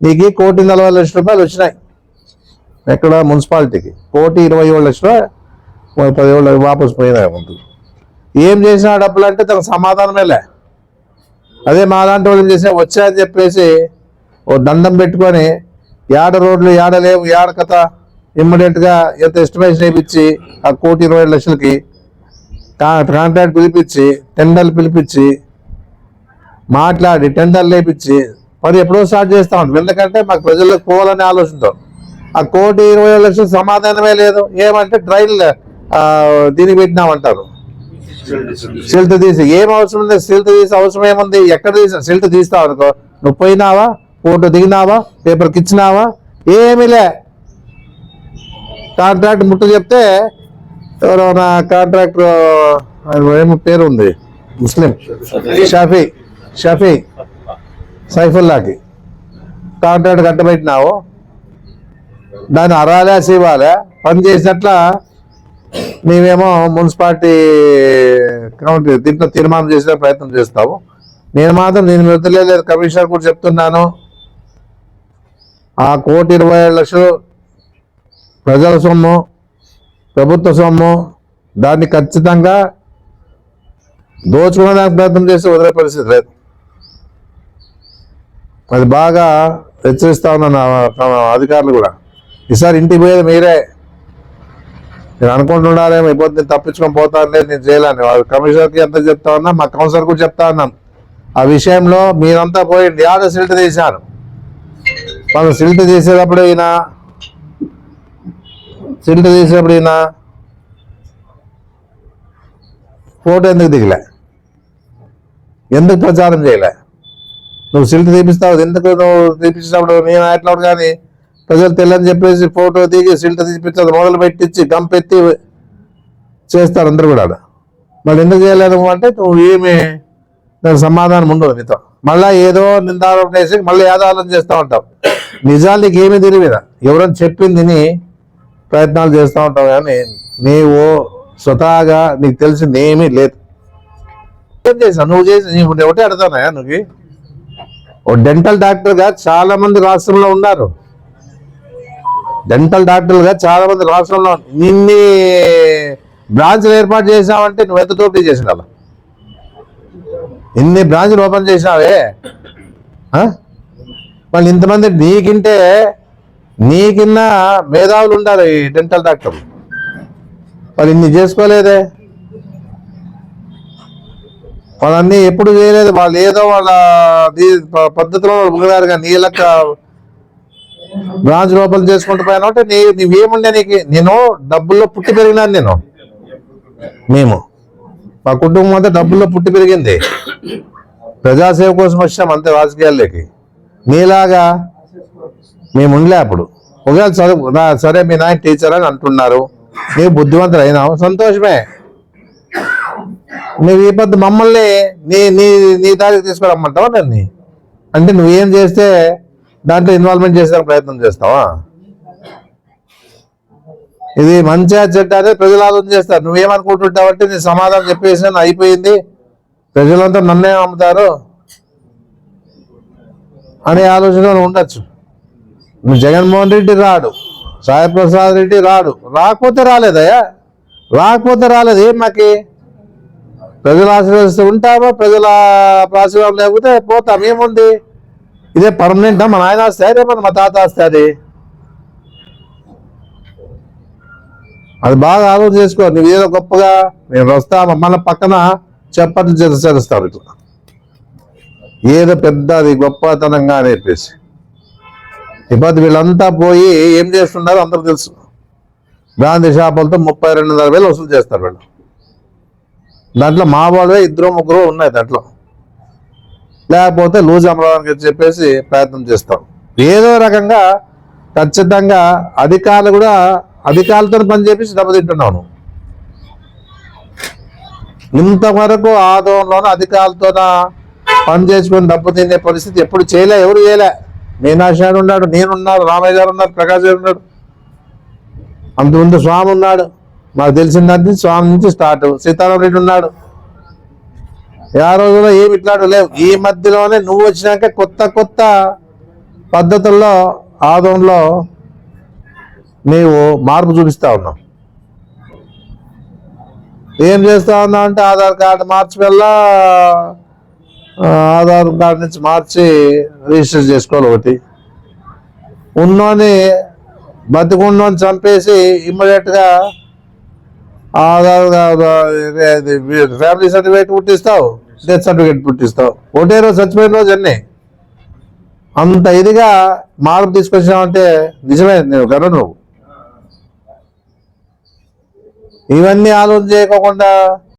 నీకు 1,40,00,000 వచ్చినాయి. ఎక్కడ మున్సిపాలిటీకి 1,27,00,000 10 వాపసు పోయినాయి. ముందు ఏం చేసినా డబ్బులు అంటే తనకు సమాధానమేలే. అదే మా లాంటి వాళ్ళు చేసే వచ్చాయని చెప్పేసి ఓ దండం పెట్టుకొని ఏడ రోడ్లు ఏడ లేవు ఏడ కథ ఇమ్మీడియట్గా ఎంత ఎస్టిమేషన్ వేయించి ఆ 1,20,00,000కి కాంట్రాక్ట్ పిలిపించి టెండర్లు పిలిపించి మాట్లాడి టెండర్లు వేయించి మరి ఎప్పుడో స్టార్ట్ చేస్తూ ఉంటాం. ఎందుకంటే మాకు ప్రజలకు పోవాలనే ఆలోచనతో. ఆ 1,20,00,000 సమాధానమే లేదు. ఏమంటే డ్రైల్ దీనికి పెట్టినామంటారు, సిల్ట్ తీసి. ఏం అవసరం ఉంది సిల్ట్ తీసి? అవసరం ఏముంది? ఎక్కడ తీసా సిల్ట్ తీస్తావు అనుకో, నువ్వు పోయినావా, ఫోటో దిగినావా, పేపర్కి ఇచ్చినావా? ఏమీ లే. కాంట్రాక్ట్ ముట్టు చెప్తే ఎవరో నా కాంట్రాక్టర్ ఏమో పేరు ఉంది, ముస్లిం షఫీ సైఫుల్లాకి కాంట్రాక్ట్ కట్టబెట్టినావు, దాన్ని అరాలే ఇవ్వాలే, పని చేసినట్ల నీవేమో మున్సిపాలిటీ కమిటీ దీంట్లో తీర్మానం చేసే ప్రయత్నం చేస్తావు. నేను మాత్రం నేను వదిలేదు, కమిషనర్ కూడా చెప్తున్నాను. ఆ 1,20,00,000 ప్రజల సొమ్ము, ప్రభుత్వ సొమ్ము, దాన్ని ఖచ్చితంగా దోచుకునేదానికి ప్రయత్నం చేసి వదిలే పరిస్థితి లేదు. అది బాగా హెచ్చరిస్తా ఉన్నాను అధికారులు కూడా. ఈసారి ఇంటికి పోయేది మీరే. నేను అనుకుంటున్నారేమో ఇబ్బంది నేను తప్పించుకొని పోతాను, లేదు నేను చేయలేను. కమిషనర్కి ఎంత చెప్తా ఉన్నా, మా కౌన్సిలర్ కూడా చెప్తా ఉన్నాను. ఆ విషయంలో మీరంతా పోయింది. ఆడ సిల్ట్ తీశాను. మనం సిల్ట్ తీసేటప్పుడు ఫోటో ఎందుకు దిగలే? ఎందుకు ప్రచారం చేయలే? నువ్వు సిల్ట్ తీపిస్తావు, ఎందుకు నువ్వు తీపించినప్పుడు నేను ఎట్లా కానీ ప్రజలు తెల్లని చెప్పేసి ఫోటో దిగి సిల్ట్ తీపించదు మొదలు పెట్టించి గంపెత్తి చేస్తారు అందరు కూడా. మరి ఎందుకు చేయలేదు అంటే నువ్వు ఏమి దానికి సమాధానం ఉండదు నీతో. మళ్ళీ ఏదో నిందారోపణ వేసి మళ్ళీ ఏదో ఆలోచన చేస్తూ ఉంటావు. నిజాలు నీకు ఏమీ తెలియదు. ఎవరైనా చెప్పింది ప్రయత్నాలు చేస్తూ ఉంటావు, కానీ నీవు స్వతహాగా నీకు తెలిసింది ఏమీ లేదు. ఏం చేసావు నువ్వు? నువ్వు ఒకటే అడుగుతానా? నువ్వు ఓ డెంటల్ డాక్టర్గా చాలా మంది రాష్ట్రంలో ఉన్నారు. డెంటల్ డాక్టర్లుగా చాలా మంది రాష్ట్రంలో నిన్ని బ్రాంచ్లు ఏర్పాటు చేసావంటే నువ్వు ఎంత దోపిడీ చేసినావు? ఇన్ని బ్రాంచ్లు ఓపెన్ చేసినావే, మళ్ళీ ఇంతమంది నీకిన్న మేధావులు ఉండాలి ఈ డెంటల్ డాక్టర్లు. వాళ్ళు ఇన్ని చేసుకోలేదే. వాళ్ళన్నీ ఎప్పుడు చేయలేదు. వాళ్ళు ఏదో వాళ్ళ పద్ధతిలో ముగిదారు. కానీ నీ లెక్క బ్రాంచ్ ఓపెన్ చేసుకుంటూ పోయినా అంటే నీవేముండే నీకు? నేను డబ్బుల్లో పుట్టి పెరిగినాను. మేము మా కుటుంబం అంతా డబ్బుల్లో పుట్టి పెరిగింది. ప్రజాసేవ కోసం వచ్చాం అంతే రాజకీయాల్లోకి. మీలాగా మేము ఉండలే అప్పుడు. ఒకవేళ చదువు సరే మీ నాయన టీచర్ అని అంటున్నారు, నీవు బుద్ధివంతులు అయినావు, సంతోషమే. నువ్వు ఈ పద్ధతి మమ్మల్ని నీ దారికి తీసుకురమ్మంటావా నన్ను? అంటే నువ్వేం చేస్తే దాంట్లో ఇన్వాల్వ్మెంట్ చేసేందుకు ప్రయత్నం చేస్తావా? ఇది మంచిగా చెడ్డ అనేది ప్రజలు ఆలోచన చేస్తారు. నువ్వేమనుకుంటుంటావంటే నీ సమాధానం చెప్పేసి అయిపోయింది, ప్రజలంతా నన్నే అమ్ముతారు అనే ఆలోచన ఉండొచ్చు. నువ్వు జగన్మోహన్ రెడ్డి రాడు, సాయిప్రసాద్ రెడ్డి రాడు, రాకపోతే రాలేదయ్యా, రాకపోతే రాలేదు. ఏం మాకి ప్రజలు ఆశీర్వదిస్తూ ఉంటామా? ప్రజల ఆశీర్వాదం లేకపోతే పోతాం. ఏముంది? ఇదే పర్మనెంట్. మా నాయన ఆస్తి అదే, మా తాత ఆస్తి అది బాగా ఆలోచన చేసుకో. నువ్వు ఏదో గొప్పగా నేను వస్తా మన పక్కన చెప్పట్లు చేస్తారు ఇట్లా ఏదో పెద్దది గొప్పతనంగా అని చెప్పేసి. ఇప్పుడు వీళ్ళంతా పోయి ఏం చేస్తున్నారో అందరూ తెలుసు. గాంధీ షాపులతో 32,500 వసూలు చేస్తారు వీళ్ళు. దాంట్లో మా వాళ్ళే 2-3 ఉన్నాయి దాంట్లో. లేకపోతే లూజ్ అమరావడానికి చెప్పేసి ప్రయత్నం చేస్తాం. ఏదో రకంగా ఖచ్చితంగా అధికారులు కూడా అధికారులతో పని చేపించి దెబ్బతింటున్నాను. ఇంతవరకు ఆదోళనలోనే అధికారులతో పని చేసుకొని దెబ్బ తినే పరిస్థితి ఎప్పుడు చేయలే, ఎవరు చేయలే. మీనాక్షి గారు ఉన్నాడు, నేనున్నాడు, రామయ్య గారు ఉన్నారు, ప్రకాష్ గారు ఉన్నాడు, అంతకుముందు స్వామి ఉన్నాడు. మాకు తెలిసిందంటే స్వామి నుంచి స్టార్ట్. సీతారాం రెడ్డి ఉన్నాడు. ఆ రోజులో ఏమి ఇట్లాంటి లేవు. ఈ మధ్యలోనే నువ్వు వచ్చినాక కొత్త పద్ధతుల్లో ఆదంలో నీవు మార్పు చూపిస్తా ఉన్నావు. ఏం చేస్తా ఉన్నావు అంటే ఆధార్ కార్డు మార్చి వల్ల ఆధార్ కార్డు నుంచి మార్చి రిజిస్టర్ చేసుకోవాలి ఒకటి. ఉన్నోని బతికున్నోని చంపేసి ఇమ్మీడియట్గా ఆధార్ ఫ్యామిలీ సర్టిఫికేట్ పుట్టిస్తావు, డెత్ సర్టిఫికేట్ పుట్టిస్తావు. ఒకటే రోజు చచ్చిపోయిన రోజు అన్నీ. అంత ఇదిగా మార్పు తీసుకొచ్చావంటే నిజమే, నేను గర్వం. నువ్వు ఇవన్నీ ఆలోచన చేయకోకుండా